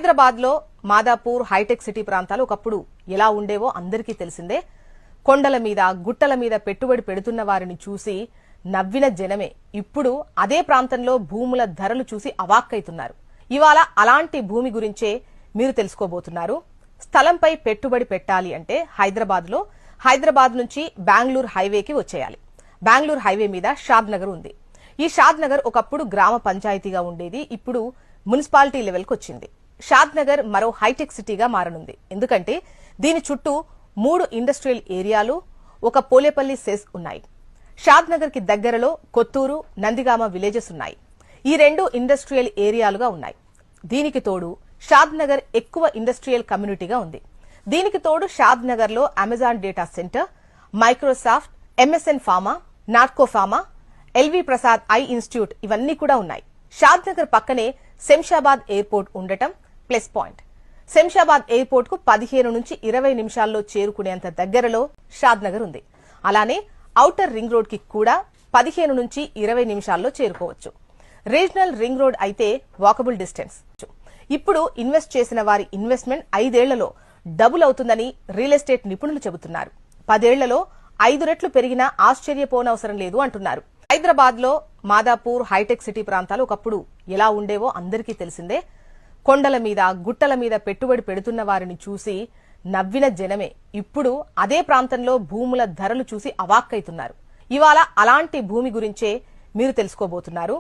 హైదరాబాద్ లో Madhapur hitech city ప్రాంతాలు ఒకప్పుడు ఎలా ఉండేవో అందరికీ తెలిసిందే. కొండల మీద గుట్టల మీద పెట్టుబడి పెడుతున్న వారిని చూసి నవ్విన జనమే ఇప్పుడు అదే ప్రాంతంలో భూముల ధరలు చూసి అవాక్కైతున్నారు. ఇవాళ అలాంటి భూమి గురించే మీరు తెలుసుకోబోతున్నారు. స్థలంపై పెట్టుబడి పెట్టాలి అంటే హైదరాబాద్ నుంచి బెంగళూరు హైవేకి వచ్చేయాలి. బెంగళూరు హైవే మీద షాద్ నగర్ ఉంది. ఈ షాద్ నగర్ ఒకప్పుడు గ్రామ పంచాయతీగా ఉండేది. ఇప్పుడు మున్సిపాలిటీ లెవెల్కి వచ్చింది. షాద్ నగర్ మరో హైటెక్ సిటీగా మారనుంది. ఎందుకంటే దీని చుట్టూ 3 ఇండస్ట్రియల్ ఏరియాలు, ఒక పోలేపల్లి సెస్ ఉన్నాయి. షాద్ నగర్ కి దగ్గరలో కొత్తూరు, నందిగామ విలేజెస్ ఉన్నాయి. ఈ 2 ఇండస్ట్రియల్ ఏరియాలుగా ఉన్నాయి. దీనికి తోడు షాద్ నగర్ ఎక్కువ ఇండస్ట్రియల్ కమ్యూనిటీగా ఉంది. దీనికి తోడు షాద్ నగర్ లో Amazon data center, Microsoft, MSN pharma, Natco pharma, LV Prasad eye institute ఇవన్నీ కూడా ఉన్నాయి. షాద్ నగర్ పక్కనే శంషాబాద్ ఎయిర్పోర్ట్ ఉండటం ప్లస్ పాయింట్. శంషాబాద్ ఎయిర్పోర్ట్ కు 15 నుంచి 20 నిమిషాల్లో చేరుకునేంత దగ్గరలో షాద్ నగర్ ఉంది. అలానే ఔటర్ రింగ్ రోడ్ కి కూడా 15 నుంచి 20 నిమిషాల్లో చేరుకోవచ్చు. రీజనల్ రింగ్ రోడ్ అయితే వాకబుల్ డిస్టెన్స్. ఇప్పుడు ఇన్వెస్ట్ చేసిన వారి ఇన్వెస్ట్మెంట్ 5 ఏళ్లలో డబుల్ అవుతుందని రియల్ ఎస్టేట్ నిపుణులు చెబుతున్నారు. 10 ఏళ్లలో 5 రెట్లు పెరిగినా ఆశ్చర్యపోనవసరం లేదు అంటున్నారు. హైదరాబాద్ లో మాదాపూర్ హైటెక్ సిటీ ప్రాంతాలు ఒకప్పుడు ఎలా ఉండేవో అందరికీ తెలిసిందే. కొండల మీద గుట్టల మీద పెట్టుబడి పెడుతున్న వారిని చూసి నవ్విన జనమే ఇప్పుడు అదే ప్రాంతంలో భూముల ధరలు చూసి అవాక్కైతున్నారు. ఇవాళ అలాంటి భూమి గురించే మీరు తెలుసుకోబోతున్నారు.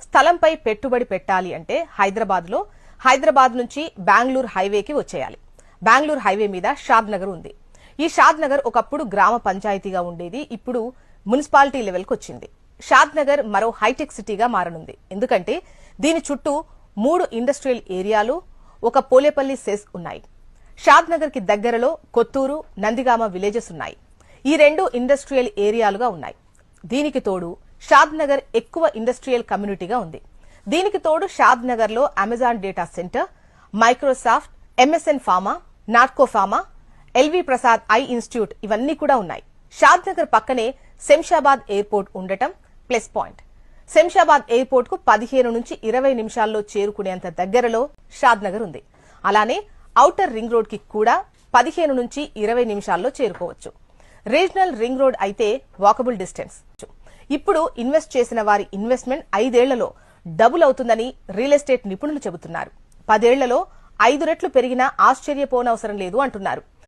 స్థలంపై పెట్టుబడి పెట్టాలి అంటే హైదరాబాద్ నుంచి బెంగళూరు హైవేకి వచ్చేయాలి. బెంగళూరు హైవే మీద షాద్ నగర్ ఉంది. ఈ షాద్ నగర్ ఒకప్పుడు గ్రామ పంచాయతీగా ఉండేది. ఇప్పుడు మున్సిపాలిటీ లెవెల్కి వచ్చింది. షాద్ నగర్ మరో హైటెక్ సిటీగా మారనుంది. ఎందుకంటే దీని చుట్టూ 3 ఇండస్ట్రియల్ ఏరియాలు, ఒక పోలేపల్లి సెస్ ఉన్నాయి. షాద్ నగర్ కి దగ్గరలో కొత్తూరు, నందిగామ విలేజెస్ ఉన్నాయి. ఈ 2 ఇండస్ట్రియల్ ఏరియాలుగా ఉన్నాయి. దీనికి తోడు షాద్ నగర్ ఎక్కువ ఇండస్ట్రియల్ కమ్యూనిటీగా ఉంది. దీనికి తోడు షాద్ నగర్ లో Amazon data center, Microsoft, MSN pharma, Natco pharma, LV Prasad eye institute ఇవన్నీ కూడా ఉన్నాయి. షాద్ నగర్ పక్కనే శంషాబాద్ ఎయిర్పోర్ట్ ఉండటం ప్లస్ పాయింట్. శంషాబాద్ ఎయిర్పోర్ట్ కు 15 నుంచి 20 నిమిషాల్లో చేరుకునేంత దగ్గరలో షాద్ నగర్ ఉంది. అలానే ఔటర్ రింగ్ రోడ్ కి కూడా 15 నుంచి 20 నిమిషాల్లో చేరుకోవచ్చు. రీజనల్ రింగ్ రోడ్ అయితే వాకబుల్ డిస్టెన్స్. ఇప్పుడు ఇన్వెస్ట్ చేసిన వారి ఇన్వెస్ట్మెంట్ 5 ఏళ్లలో డబుల్ అవుతుందని రియల్ ఎస్టేట్ నిపుణులు చెబుతున్నారు. 10 ఏళ్లలో 5 రెట్లు పెరిగినా ఆశ్చర్యపోనవసరం లేదు అంటున్నారు.